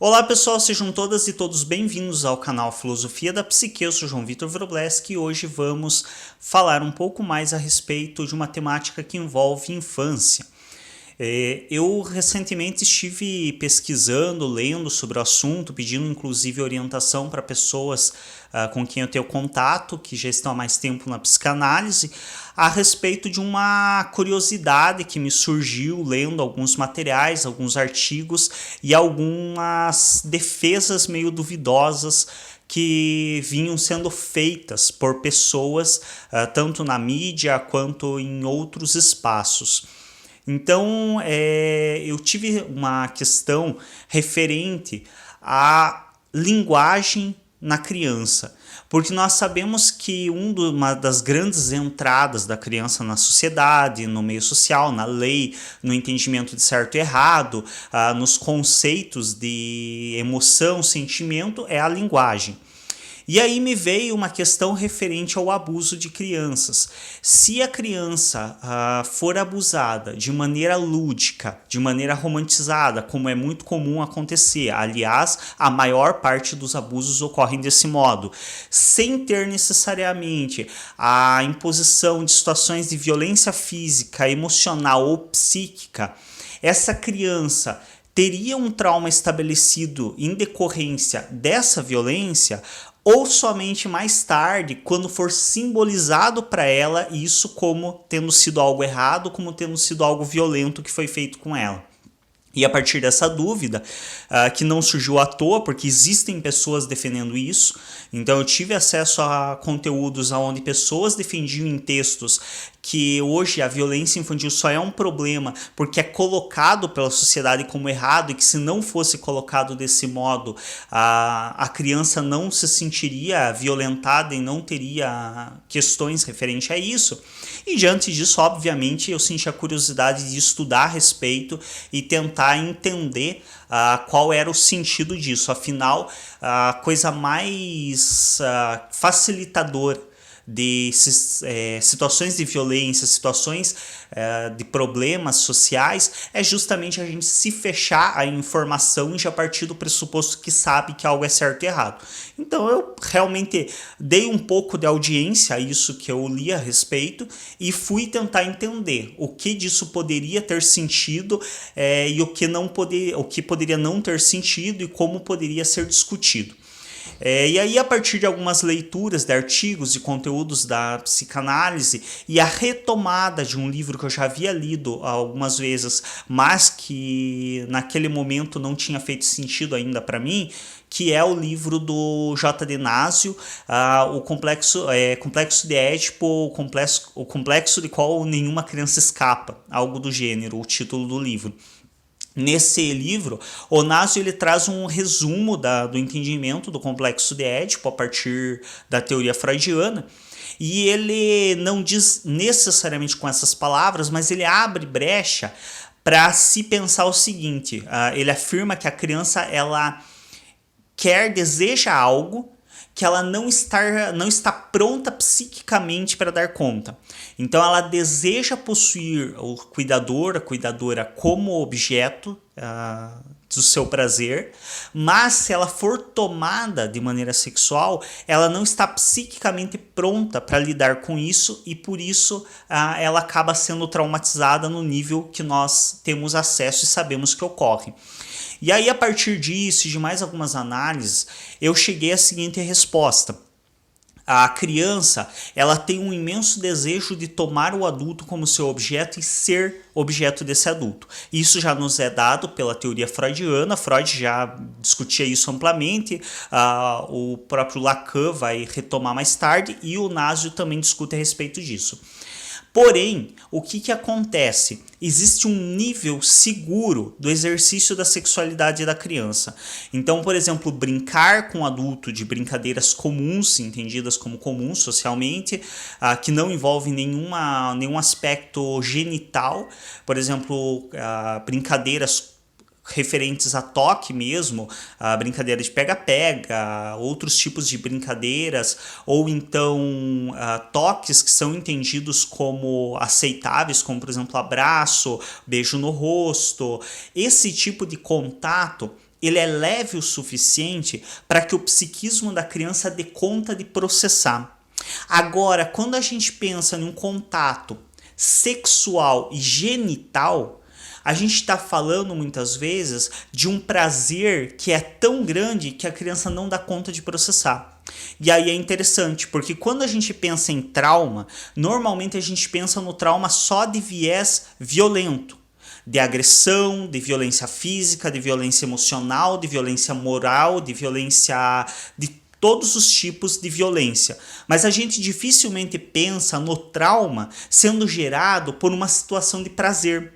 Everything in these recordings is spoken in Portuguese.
Olá pessoal, sejam todas e todos bem-vindos ao canal Filosofia da Psique. Eu sou João Vitor Wrobleski e hoje vamos falar um pouco mais a respeito de uma temática que envolve infância. Eu recentemente estive pesquisando, lendo sobre o assunto, pedindo inclusive orientação para pessoas com quem eu tenho contato, que já estão há mais tempo na psicanálise, a respeito de uma curiosidade que me surgiu lendo alguns materiais, alguns artigos e algumas defesas meio duvidosas que vinham sendo feitas por pessoas, tanto na mídia quanto em outros espaços. Então, eu tive uma questão referente à linguagem na criança, porque nós sabemos que uma das grandes entradas da criança na sociedade, no meio social, na lei, no entendimento de certo e errado, nos conceitos de emoção, sentimento, é a linguagem. E aí me veio uma questão referente ao abuso de crianças. Se a criança for abusada de maneira lúdica, de maneira romantizada, como é muito comum acontecer, aliás, a maior parte dos abusos ocorrem desse modo, sem ter necessariamente a imposição de situações de violência física, emocional ou psíquica, essa criança teria um trauma estabelecido em decorrência dessa violência, ou somente mais tarde, quando for simbolizado para ela isso como tendo sido algo errado, como tendo sido algo violento que foi feito com ela. E a partir dessa dúvida, que não surgiu à toa, porque existem pessoas defendendo isso, então eu tive acesso a conteúdos onde pessoas defendiam em textos que hoje a violência infantil só é um problema porque é colocado pela sociedade como errado e que se não fosse colocado desse modo, a criança não se sentiria violentada e não teria questões referentes a isso. E diante disso, obviamente, eu senti a curiosidade de estudar a respeito e tentar entender qual era o sentido disso. Afinal, a coisa mais facilitadora de situações de violência, situações de problemas sociais, é justamente a gente se fechar à informação e já partir do pressuposto que sabe que algo é certo e errado. Então eu realmente dei um pouco de audiência a isso que eu li a respeito e fui tentar entender o que disso poderia ter sentido e o que poderia não ter sentido e como poderia ser discutido. E aí, a partir de algumas leituras de artigos e conteúdos da psicanálise e a retomada de um livro que eu já havia lido algumas vezes, mas que naquele momento não tinha feito sentido ainda para mim, que é o livro do J.D. Násio, o complexo de Édipo, o complexo de qual nenhuma criança escapa, algo do gênero, o título do livro. Nesse livro, o Násio ele traz um resumo do entendimento do complexo de Édipo a partir da teoria freudiana, e ele não diz necessariamente com essas palavras, mas ele abre brecha para se pensar o seguinte: ele afirma que a criança ela deseja algo que ela não está pronta psiquicamente para dar conta. Então ela deseja possuir o cuidador, a cuidadora como objeto do seu prazer, mas se ela for tomada de maneira sexual, ela não está psiquicamente pronta para lidar com isso e por isso ela acaba sendo traumatizada no nível que nós temos acesso e sabemos que ocorre. E aí, a partir disso e de mais algumas análises, eu cheguei à seguinte resposta. A criança ela tem um imenso desejo de tomar o adulto como seu objeto e ser objeto desse adulto. Isso já nos é dado pela teoria freudiana. Freud já discutia isso amplamente, o próprio Lacan vai retomar mais tarde e o Násio também discute a respeito disso. Porém, o que acontece? Existe um nível seguro do exercício da sexualidade da criança. Então, por exemplo, brincar com o adulto de brincadeiras comuns, entendidas como comuns socialmente, que não envolvem nenhum aspecto genital, por exemplo, brincadeiras referentes a toque mesmo, a brincadeira de pega-pega, outros tipos de brincadeiras, ou então toques que são entendidos como aceitáveis, como por exemplo abraço, beijo no rosto. Esse tipo de contato, ele é leve o suficiente para que o psiquismo da criança dê conta de processar. Agora, quando a gente pensa em um contato sexual e genital, a gente está falando muitas vezes de um prazer que é tão grande que a criança não dá conta de processar. E aí é interessante, porque quando a gente pensa em trauma, normalmente a gente pensa no trauma só de viés violento, de agressão, de violência física, de violência emocional, de violência moral, de violência de todos os tipos de violência. Mas a gente dificilmente pensa no trauma sendo gerado por uma situação de prazer.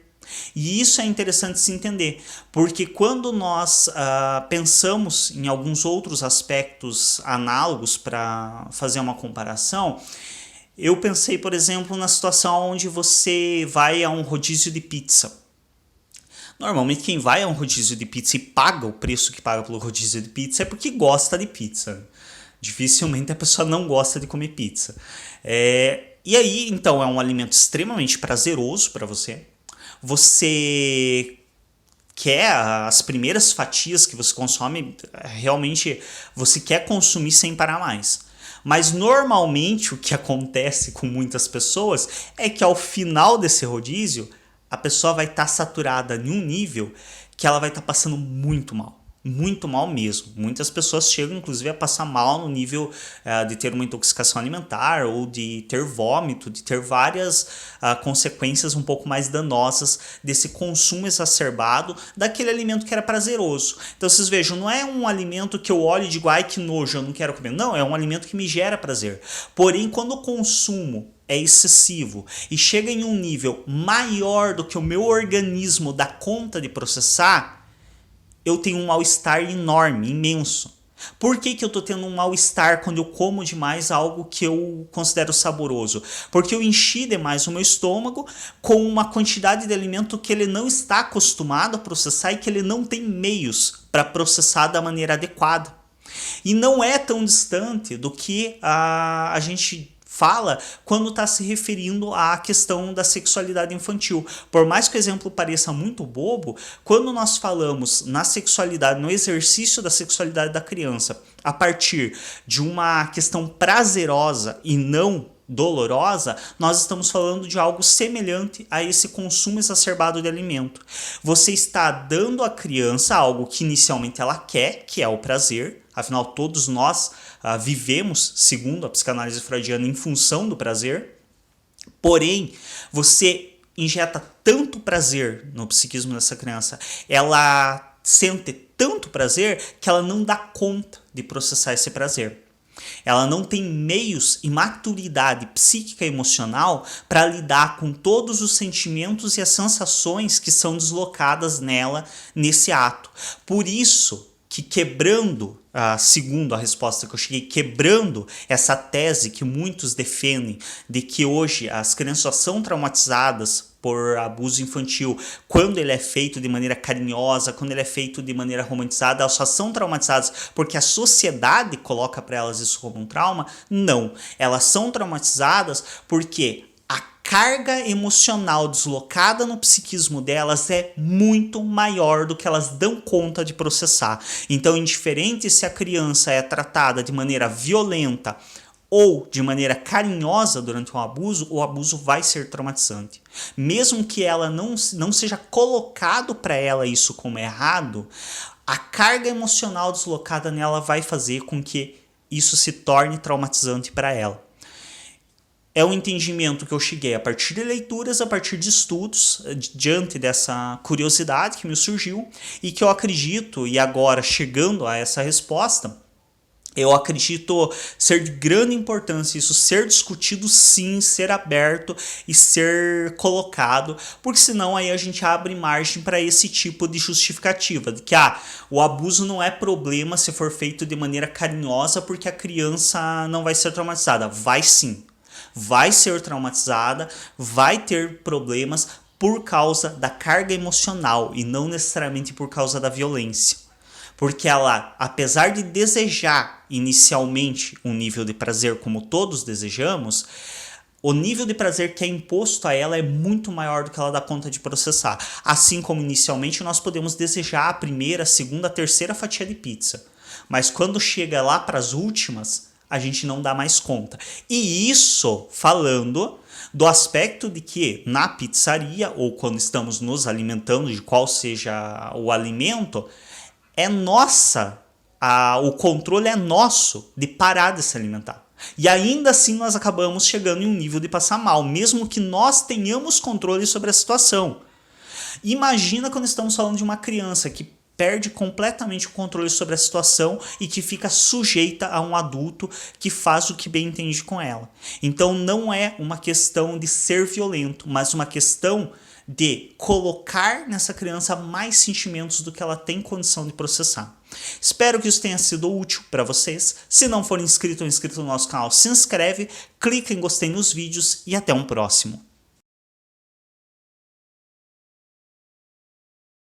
E isso é interessante se entender, porque quando nós pensamos em alguns outros aspectos análogos para fazer uma comparação, eu pensei, por exemplo, na situação onde você vai a um rodízio de pizza. Normalmente quem vai a um rodízio de pizza e paga o preço que paga pelo rodízio de pizza é porque gosta de pizza. Dificilmente a pessoa não gosta de comer pizza. E aí, então, é um alimento extremamente prazeroso para você. Você quer as primeiras fatias que você consome, realmente você quer consumir sem parar mais. Mas normalmente o que acontece com muitas pessoas é que ao final desse rodízio, a pessoa vai estar saturada em um nível que ela vai estar passando muito mal. Muito mal mesmo. Muitas pessoas chegam inclusive a passar mal no nível de ter uma intoxicação alimentar ou de ter vômito, de ter várias consequências um pouco mais danosas desse consumo exacerbado daquele alimento que era prazeroso. Então vocês vejam, não é um alimento que eu olho e digo, ai que nojo, eu não quero comer. Não, é um alimento que me gera prazer. Porém, quando o consumo é excessivo e chega em um nível maior do que o meu organismo dá conta de processar, eu tenho um mal-estar enorme, imenso. Por que eu estou tendo um mal-estar quando eu como demais algo que eu considero saboroso? Porque eu enchi demais o meu estômago com uma quantidade de alimento que ele não está acostumado a processar e que ele não tem meios para processar da maneira adequada. E não é tão distante do que a gente fala quando está se referindo à questão da sexualidade infantil. Por mais que o exemplo pareça muito bobo, quando nós falamos na sexualidade, no exercício da sexualidade da criança, a partir de uma questão prazerosa e não dolorosa, nós estamos falando de algo semelhante a esse consumo exacerbado de alimento. Você está dando à criança algo que inicialmente ela quer, que é o prazer. Afinal, todos nós vivemos, segundo a psicanálise freudiana, em função do prazer. Porém, você injeta tanto prazer no psiquismo dessa criança, ela sente tanto prazer que ela não dá conta de processar esse prazer. Ela não tem meios e maturidade psíquica e emocional para lidar com todos os sentimentos e as sensações que são deslocadas nela nesse ato. Por isso que quebrando, segundo a resposta que eu cheguei, quebrando essa tese que muitos defendem de que hoje as crianças só são traumatizadas por abuso infantil quando ele é feito de maneira carinhosa, quando ele é feito de maneira romantizada, elas só são traumatizadas porque a sociedade coloca para elas isso como um trauma. Não, elas são traumatizadas porque a carga emocional deslocada no psiquismo delas é muito maior do que elas dão conta de processar. Então, indiferente se a criança é tratada de maneira violenta ou de maneira carinhosa durante um abuso, o abuso vai ser traumatizante. Mesmo que ela não seja colocado para ela isso como errado, a carga emocional deslocada nela vai fazer com que isso se torne traumatizante para ela. É um entendimento que eu cheguei a partir de leituras, a partir de estudos, diante dessa curiosidade que me surgiu e que eu acredito, e agora chegando a essa resposta, eu acredito ser de grande importância isso ser discutido sim, ser aberto e ser colocado, porque senão aí a gente abre margem para esse tipo de justificativa, de que o abuso não é problema se for feito de maneira carinhosa porque a criança não vai ser traumatizada. Vai sim. Vai ser traumatizada, vai ter problemas, por causa da carga emocional e não necessariamente por causa da violência. Porque ela, apesar de desejar inicialmente um nível de prazer como todos desejamos, o nível de prazer que é imposto a ela é muito maior do que ela dá conta de processar. Assim como inicialmente nós podemos desejar a primeira, a segunda, a terceira fatia de pizza. Mas quando chega lá para as últimas, a gente não dá mais conta. E isso falando do aspecto de que na pizzaria, ou quando estamos nos alimentando, de qual seja o alimento, é nossa, o controle é nosso de parar de se alimentar. E ainda assim nós acabamos chegando em um nível de passar mal, mesmo que nós tenhamos controle sobre a situação. Imagina quando estamos falando de uma criança que perde completamente o controle sobre a situação e que fica sujeita a um adulto que faz o que bem entende com ela. Então não é uma questão de ser violento, mas uma questão de colocar nessa criança mais sentimentos do que ela tem condição de processar. Espero que isso tenha sido útil para vocês. Se não for inscrito ou inscrito no nosso canal, se inscreve, clica em gostei nos vídeos e até um próximo.